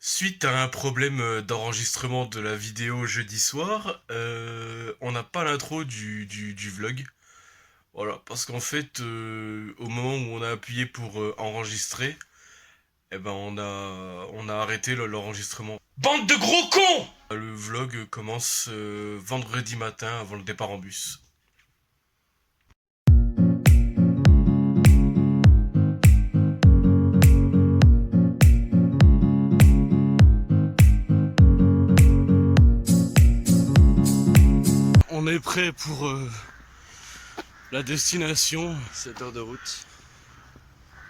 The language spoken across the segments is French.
Suite à un problème d'enregistrement de la vidéo jeudi soir, on n'a pas l'intro du vlog. Voilà, parce qu'en fait, au moment où on a appuyé pour enregistrer, on a arrêté l'enregistrement. Bande de gros cons! Le vlog commence vendredi matin avant le départ en bus. On est prêt pour la destination. 7 heures de route.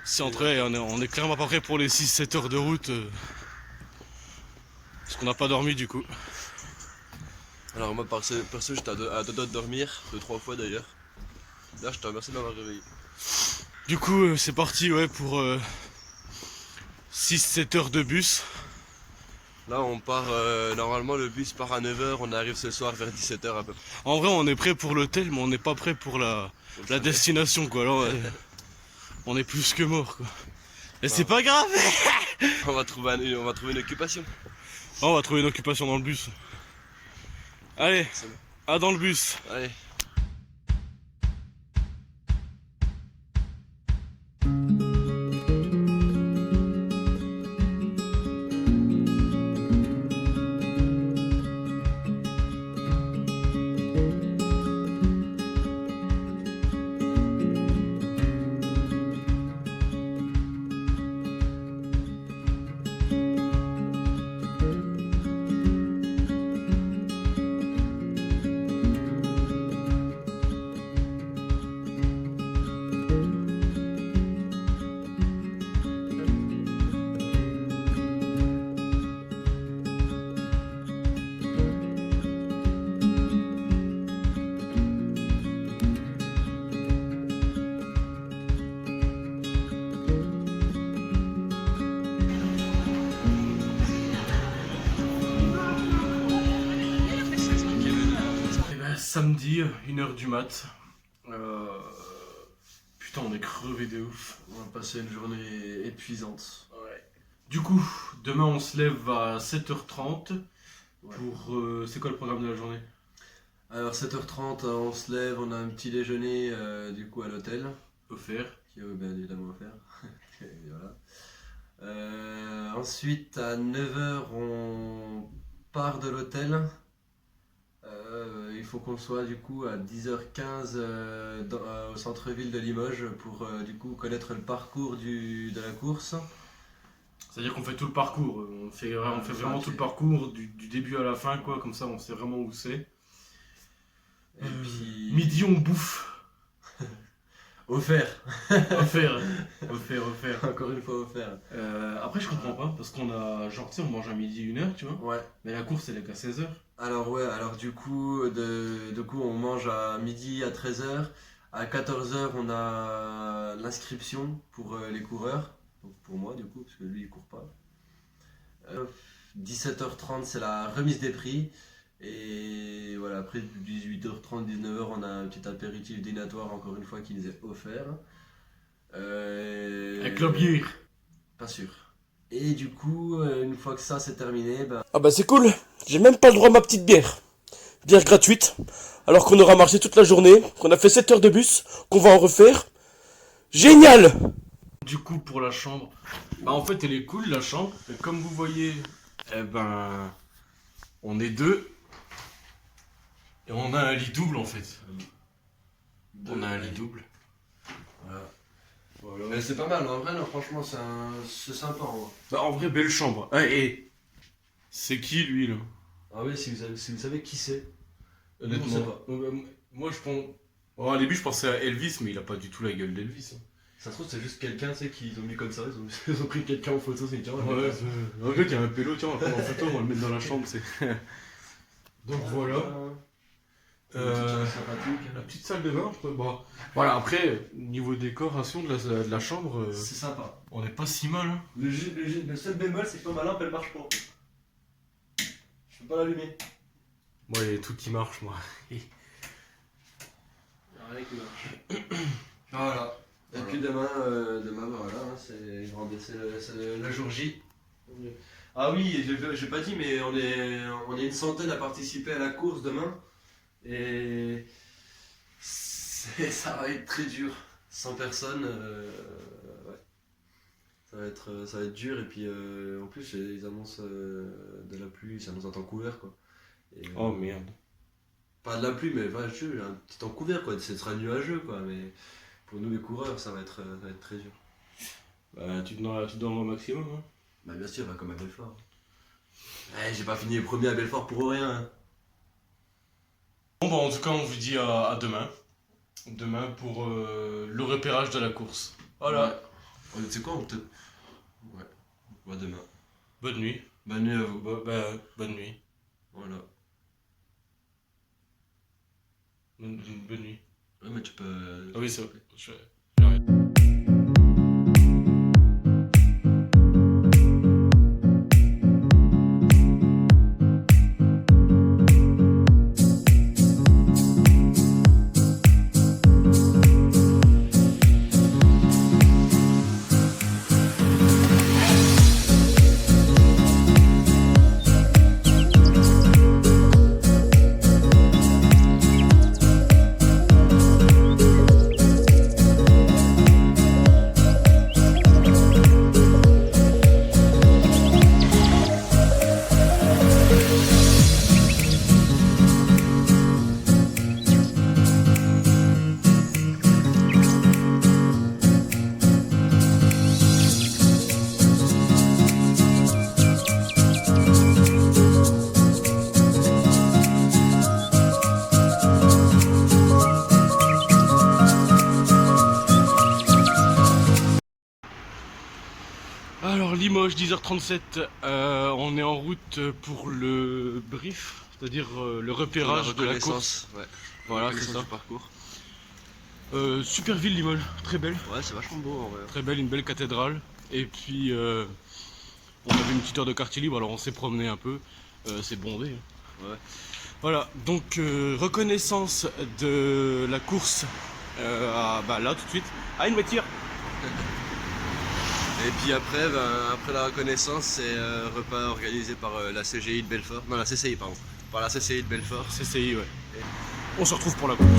C'est entré, on est clairement pas prêt pour les 6-7 heures de route. Parce qu'on n'a pas dormi du coup. Alors moi perso j'étais à deux doigts de dormir, 2-3 fois d'ailleurs. Là je te remercie de m'avoir réveillé. Du coup c'est parti ouais pour 6-7 heures de bus. Là on part, normalement le bus part à 9 heures, on arrive ce soir vers 17 heures à peu près. En vrai on est prêt pour l'hôtel mais on n'est pas prêt pour la destination quoi. Alors, on est plus que mort quoi. Et c'est pas grave. on va trouver une occupation. On va trouver une occupation dans le bus. Allez, à dans le bus. Allez. Samedi, 1h du mat. Putain, on est crevé de ouf. On va passer une journée épuisante. Ouais. Du coup, demain on se lève à 7h30 Ouais. pour... c'est quoi le programme de la journée? Alors 7h30 on se lève, on a un petit déjeuner du coup à l'hôtel. Offert. Qui est bien évidemment offert. Et voilà. Ensuite à 9h on part de l'hôtel. Il faut qu'on soit du coup à 10h15 au centre-ville de Limoges pour du coup connaître le parcours de la course. C'est-à-dire qu'on fait tout le parcours. On fait vraiment tout le parcours du début à la fin, quoi. Comme ça, on sait vraiment où c'est. Et puis... Midi, on bouffe. Offert. Offert. Encore une fois offert. Après, je comprends pas. Parce qu'on a... Genre, tu sais, on mange à midi 1h, tu vois. Ouais. Mais la course, elle est qu'à 16h. Alors du coup, on mange à midi à 13h. À 14h, on a l'inscription pour les coureurs. Donc pour moi, du coup, parce que lui, il court pas. 17h30, c'est la remise des prix. Et voilà, après 18h30, 19h, on a un petit apéritif dînatoire, encore une fois, qui nous est offert. Avec la bière. Pas sûr. Et du coup, une fois que ça c'est terminé, Ah bah c'est cool, j'ai même pas le droit à ma petite bière. Bière gratuite, alors qu'on aura marché toute la journée, qu'on a fait 7 heures de bus, qu'on va en refaire. Génial! Du coup, pour la chambre, bah en fait, elle est cool la chambre. Et comme vous voyez, on est deux. Et on a un lit double en fait. On a un lit double. voilà. Mais c'est pas mal, en vrai, non, franchement, c'est sympa. Hein. Bah en vrai, belle chambre. Ah, et c'est qui lui là? Ah oui, si vous savez qui c'est. Honnêtement. Je sais pas. Moi je pense. Au début, je pensais à Elvis, mais il a pas du tout la gueule d'Elvis. Hein. Ça se trouve, c'est juste quelqu'un, tu sais, qu'ils ont mis comme ça, ils ont pris quelqu'un en photo, c'est tiens. Ouais, en fait, il y a un pélo, tiens, on va le prendre en photo, on va le mettre dans la chambre, c'est. Donc voilà. La petite salle de bain, bon. Voilà, après, niveau décoration de la chambre, c'est sympa. on n'est pas si mal. Hein. Le seul bémol, c'est que ma lampe elle marche pas. Je peux pas l'allumer. Moi, il y a tout qui marche, moi. Il y a rien qui marche. Voilà. Et puis demain, voilà, hein, c'est le jour J. Ah oui, j'ai pas dit, mais on est une centaine à participer à la course demain. Et ça va être très dur. 100 personnes, ouais. Ça va être dur. Et puis en plus, ils annoncent de la pluie, ça nous en temps couvert quoi. Et, Oh merde. pas de la pluie, mais enfin, un petit temps couvert quoi. Ce sera nuageux quoi. Mais pour nous les coureurs, ça va être très dur. Bah, tu te donnes au maximum, hein. Bah bien sûr, comme à Belfort. Ouais, j'ai pas fini premier à Belfort pour rien. Hein. Bon, bah, en tout cas, on vous dit à demain. Demain pour le repérage de la course. Voilà. Ouais. Tu sais quoi, Ouais. On va demain. Bonne nuit. Bonne nuit à vous. Bonne nuit. Voilà. Bonne nuit. Ouais, mais tu peux. Ah oui, c'est vrai. Alors Limoges 10h37, on est en route pour le brief, c'est-à-dire le repérage de la course. Ouais. Voilà, c'est ça. Du parcours. Super ville Limoges, très belle, Ouais, c'est vachement beau en vrai. très belle, une belle cathédrale. Et puis on avait une petite heure de quartier libre, alors on s'est promené un peu, c'est bondé. Hein. Ouais. Voilà, donc reconnaissance de la course là tout de suite. Ah, une voiture. Et puis après, après la reconnaissance, c'est repas organisé par la CGI de Belfort. Non, la CCI, pardon. Par la CCI de Belfort. CCI, ouais. On se retrouve pour la course.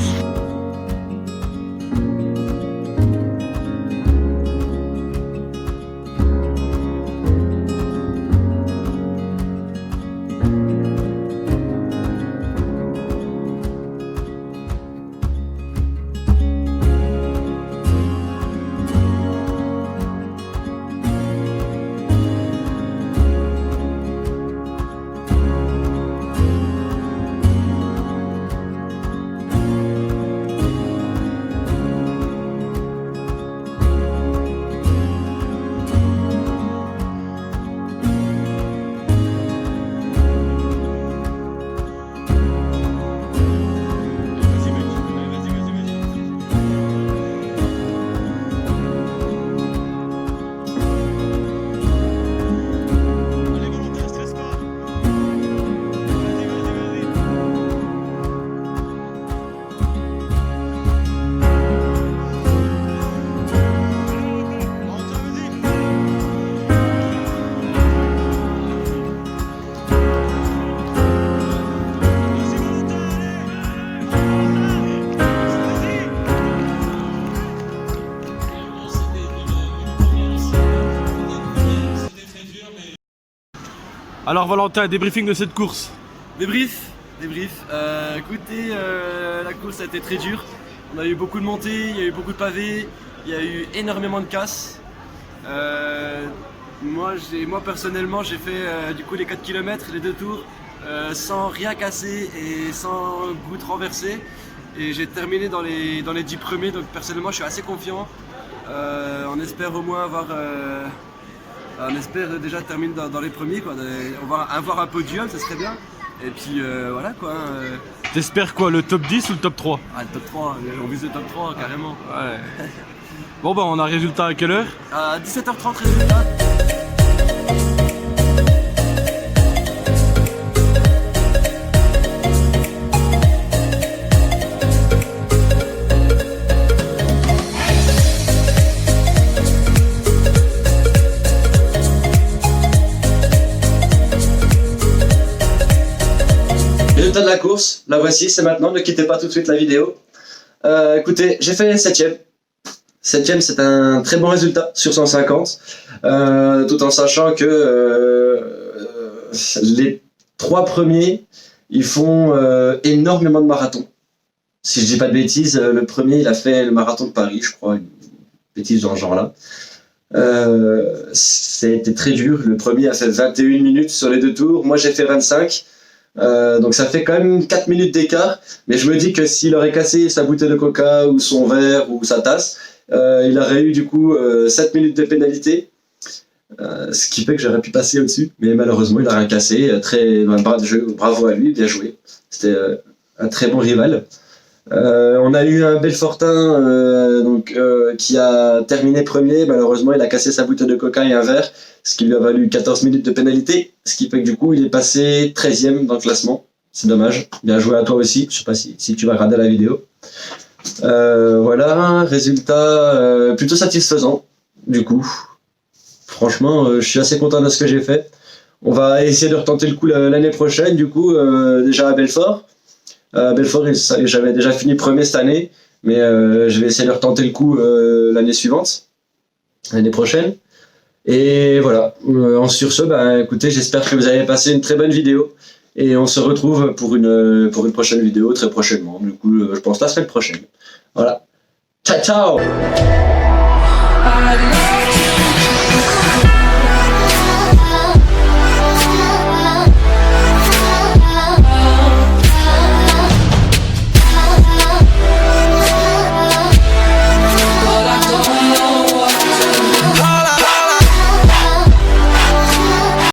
Alors Valentin, débriefing de cette course. Débrief. Écoutez, la course a été très dure. On a eu beaucoup de montées, il y a eu beaucoup de pavés, il y a eu énormément de casses. Moi personnellement, j'ai fait du coup les 4 km, les 2 tours, sans rien casser et sans goutte renversée. Et j'ai terminé dans les 10 premiers, donc personnellement je suis assez confiant. On espère au moins avoir... on espère déjà terminer dans les premiers, quoi. On va avoir un podium, ça serait bien. Et puis voilà quoi. T'espères quoi, le top 10 ou le top 3? Ah, le top 3, on vise le top 3 carrément. Ouais. Bon bah on a résultat à quelle heure? À 17h30 résultat. résultat de la course, la voici, c'est maintenant, ne quittez pas tout de suite la vidéo. Écoutez, j'ai fait 7ème. 7ème, c'est un très bon résultat sur 150, tout en sachant que les 3 premiers, ils font énormément de marathons. Si je dis pas de bêtises, le premier, il a fait le marathon de Paris, je crois, une bêtise dans ce genre-là. C'était très dur. Le premier a fait 21 minutes sur les 2 tours. Moi, j'ai fait 25. Donc ça fait quand même 4 minutes d'écart. Mais je me dis que s'il aurait cassé sa bouteille de coca ou son verre ou sa tasse, il aurait eu du coup 7 minutes de pénalité. Ce qui fait que j'aurais pu passer au-dessus. Mais malheureusement, il a rien cassé. Bravo à lui, bien joué. C'était un très bon rival. On a eu un Belfortin qui a terminé premier. Malheureusement, il a cassé sa bouteille de coca et un verre, ce qui lui a valu 14 minutes de pénalité, ce qui fait que du coup, il est passé 13ème dans le classement. C'est dommage. Bien joué à toi aussi. Je sais pas si tu vas regarder la vidéo. Voilà, résultat plutôt satisfaisant, du coup. Franchement, je suis assez content de ce que j'ai fait. On va essayer de retenter le coup l'année prochaine, du coup, déjà à Belfort. Belfort, j'avais déjà fini premier cette année, mais je vais essayer de retenter le coup l'année suivante, l'année prochaine. Et voilà, sur ce, écoutez, j'espère que vous avez passé une très bonne vidéo, et on se retrouve pour une prochaine vidéo très prochainement, du coup, je pense la semaine prochaine. Voilà, ciao ciao.